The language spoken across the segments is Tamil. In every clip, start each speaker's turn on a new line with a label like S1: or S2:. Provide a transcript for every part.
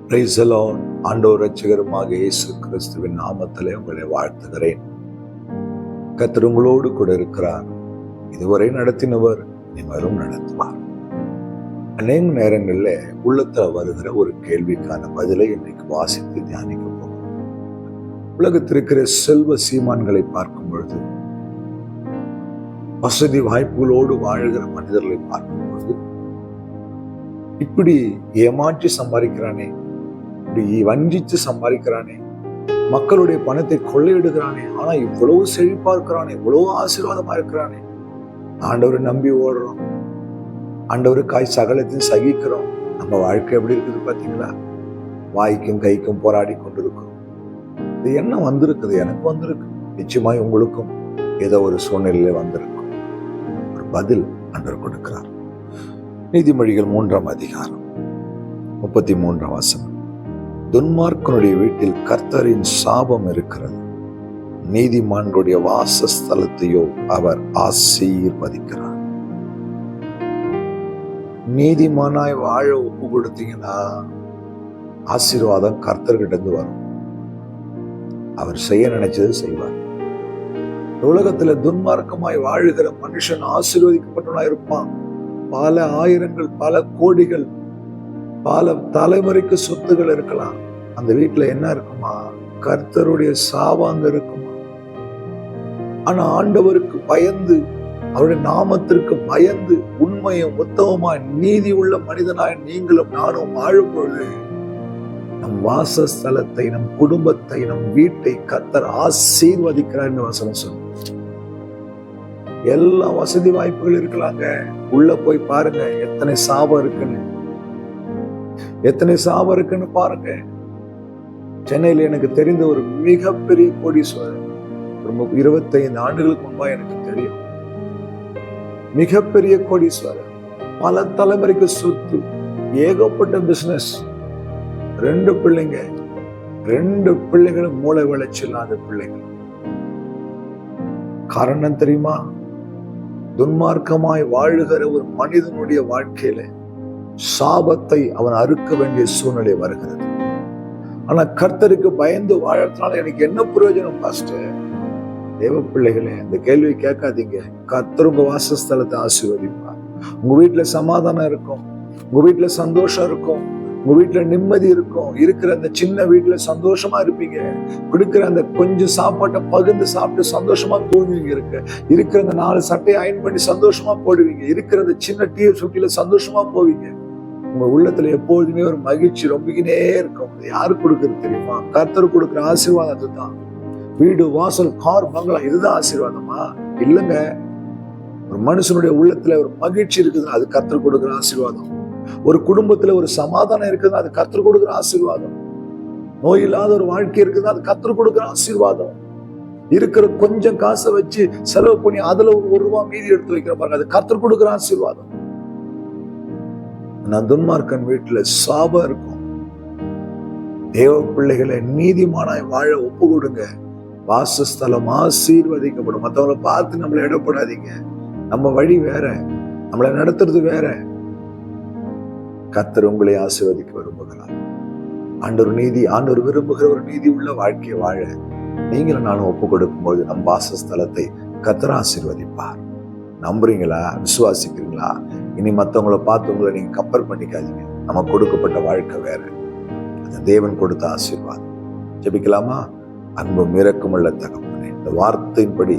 S1: Praise the Lord. ஆண்டவர் இரட்சகருமாக இயேசு கிறிஸ்துவின் நாமத்திலே உங்களை வாழ்த்துகிறேன். கர்த்தர் உங்களோடு கூட இருக்கிறார். இதுவரை நடத்தினவர் இனிமேலும் நடத்துவார். அநேக நேரங்களில் உள்ளத்துல வருகிற ஒரு கேள்விக்கான பதிலை இன்றைக்கு வாசித்து தியானிக்க போகிறோம். உலகத்தில் இருக்கிற செல்வ சீமான்களை பார்க்கும் பொழுது, வசதி வாய்ப்புகளோடு வாழ்கிற மனிதர்களை பார்க்கும் பொழுது, இப்படி ஏமாற்றி சம்பாதிக்கிறானே, இப்படி வஞ்சிச்சு சம்பாதிக்கிறானே, மக்களுடைய பணத்தை கொள்ளையிடுகிறானே, ஆனா இவ்வளவு செழிப்பா இருக்கிறானே, இவ்வளவு ஆசீர்வாதமா இருக்கிறானே, ஆண்டவரை நம்பி ஓடுறோம், ஆண்டவருக்காய் சகலத்தையும் சகிக்கிறோம். நம்ம வாழ்க்கை எப்படி இருக்குது பார்த்தீங்களா? வாய்க்கும் கைக்கும் போராடி கொண்டிருக்கிறோம். இது என்ன வந்திருக்குது? எனக்கு வந்திருக்கு, நிச்சயமாய் உங்களுக்கும் ஏதோ ஒரு சூழ்நிலையில வந்திருக்கும். ஒரு பதில் ஆண்டவர் கொடுக்கிறார். நீதிமொழிகள் 3ஆம் அதிகாரம் 33ஆம் வசனம். துன்மார்க்கனுடைய வீட்டில் கர்த்தரின் சாபம் இருக்கிறது, நீதிமான்களுடைய வாசஸ்தலத்தையோ அவர் ஆசீர்வதிக்கிறார். நீதிமானாய் வாழ ஒப்பு கொடுத்தீங்கன்னா ஆசீர்வாதம் கர்த்தர்கிட்ட இருந்து வரும். அவர் செய்ய நினைச்சது செய்வார். உலகத்துல துன்மார்க்கமாய் வாழுகிற மனுஷன் ஆசீர்வதிக்கப்பட்டவனா இருப்பான். பல ஆயிரங்கள், பல கோடிகள், பல தலைமுறைக்கு சொத்துகள் இருக்கலாம். அந்த வீட்டுல என்ன இருக்குமா? கர்த்தருடைய சாபம் இருக்குமா? ஆனா ஆண்டவருக்கு பயந்து, அவருடைய நாமத்திற்கு பயந்து, உண்மையும் உத்தமமாய் நீதி உள்ள மனிதனாய் நீங்களும் நானும் வாழும் பொழுது நம் வாசஸ்தலத்தை, நம் குடும்பத்தை, நம் வீட்டை கர்த்தர் ஆசீர்வதிக்கிறார் என்று வசனம் சொல்லுங்க. எல்லா வசதி வாய்ப்புகள் இருக்கலாங்க. உள்ள போய் பாருங்க எத்தனை சாபம் இருக்குன்னு, எத்தனை சாபம் இருக்குன்னு பாருங்க. சென்னையில எனக்கு தெரிந்த ஒரு மிகப்பெரிய கோடீஸ்வரர், 25 ஆண்டுகளுக்கு முன்பா எனக்கு தெரியும். மிகப்பெரிய கோடீஸ்வரர், பல தலைமுறைக்கு சொத்து, ஏகப்பட்ட பிசினஸ், 2 பிள்ளைங்க, 2 பிள்ளைகளும் மூளை வளர்ச்சி இல்லாத பிள்ளைகள். காரணம் தெரியுமா? துன்மார்க்கமாய் வாழுகிற ஒரு மனிதனுடைய வாழ்க்கையில சாபத்தை அவன் அறுக்க வேண்டிய சூழ்நிலை வருகிறது. ஆனா கர்த்தருக்கு பயந்து வாழறதுனால எனக்கு என்ன பிரயோஜனம்? பாஸ்டர், தேவ பிள்ளைகளே, இந்த கேள்வி கேட்காதீங்க. கர்த்தர் உங்க வாசஸ்தலத்தை ஆசீர்வதிப்பார். உங்க வீட்டுல சமாதானம் இருக்கும், உங்க வீட்டுல சந்தோஷம் இருக்கும், உங்க வீட்டுல நிம்மதி இருக்கும். இருக்கிற அந்த சின்ன வீட்டுல சந்தோஷமா இருப்பீங்க. கொடுக்கிற அந்த கொஞ்சம் சாப்பாட்டை பகிர்ந்து சாப்பிட்டு சந்தோஷமா தூங்குவீங்க. இருக்கிற அந்த 4 சட்டையை அயன் பண்ணி சந்தோஷமா போடுவீங்க. இருக்கிற அந்த சின்ன டீ சுட்டில சந்தோஷமா போவீங்க. உங்க உள்ளத்துல எப்போதுமே ஒரு மகிழ்ச்சி ரொம்பிக்கினே இருக்கும். யாரு கொடுக்கறது தெரியுமா? கர்த்தர் கொடுக்கிற ஆசீர்வாதம் அதுதான். வீடு, வாசல், கார், பங்களா, இதுதான் ஆசீர்வாதமா? இல்லைங்க. ஒரு மனுஷனுடைய உள்ளத்துல ஒரு மகிழ்ச்சி இருக்குது, அது கர்த்தர் கொடுக்கிற ஆசீர்வாதம். ஒரு குடும்பத்துல ஒரு சமாதானம் இருக்குது, அது கர்த்தர் கொடுக்கிற ஆசீர்வாதம். நோய் இல்லாத ஒரு வாழ்க்கை இருக்குது, அது கர்த்தர் கொடுக்கிற ஆசீர்வாதம். இருக்கிற கொஞ்சம் காசை வச்சு செலவு பண்ணி அதுல ஒரு ரூபாய் மீதி எடுத்து வைக்கிற பாருங்க, அது கர்த்தர் கொடுக்கிற ஆசீர்வாதம். நான் துன்மார்க்கன் வீட்டுல சாபம் இருக்கும். தேவ பிள்ளைகளை நீதிமானாய் வாழ ஒப்பு கொடுங்க. வாசஸ்தலம் ஆசீர்வதிக்கப்படும். மற்றவங்களை பார்த்து நம்மளை இடப்படாதீங்க. நம்ம வழி வேற, நம்மளை நடத்துறது வேற. கர்த்தர் உங்களை ஆசீர்வதிக்க விரும்புகிறார். ஆண்டவர் விரும்புகிற ஒரு நீதி உள்ள வாழ்க்கையை வாழ நீங்களும் நானும் ஒப்பு கொடுக்கும் போது நம் வாசஸ்தலத்தை கர்த்தர் ஆசீர்வதிப்பார். நம்புறீங்களா? விசுவாசிக்கிறீங்களா? இனி மற்றவங்களை பார்த்து உங்களை நீங்க கம்பேர் பண்ணிக்காதீங்க. நமக்கு கொடுக்கப்பட்ட வாழ்க்கை வேற, அது தேவன் கொடுத்த ஆசீர்வாதம். ஜெபிக்கலாமா? அன்பும் இரக்கமுள்ள தகப்பனே, இந்த வார்த்தையின்படி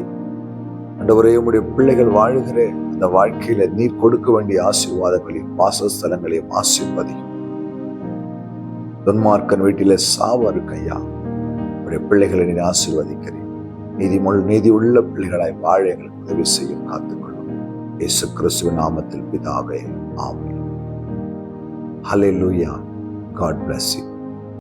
S1: ஆண்டவரே, உம்முடைய பிள்ளைகள் வாழ்கிற அந்த வாழ்க்கையில நீர் கொடுக்க வேண்டிய ஆசீர்வாதங்களையும் வாசஸ்தலங்களையும் ஆசீர்வதியும். துன்மார்க்கன் வீட்டில சாபம் இருக்கு ஐயா, உடைய பிள்ளைகளை நீர் ஆசீர்வதிக்கிறேன். நீதி உள்ள பிள்ளைகளாய் வாழ எங்களுக்கு உதவி செய்யும், காத்துக்கொள்ளும். இயேசு கிறிஸ்துவின் நாமத்தில் பிதாவே, ஆமென். ஹல்லேலூயா. God bless you.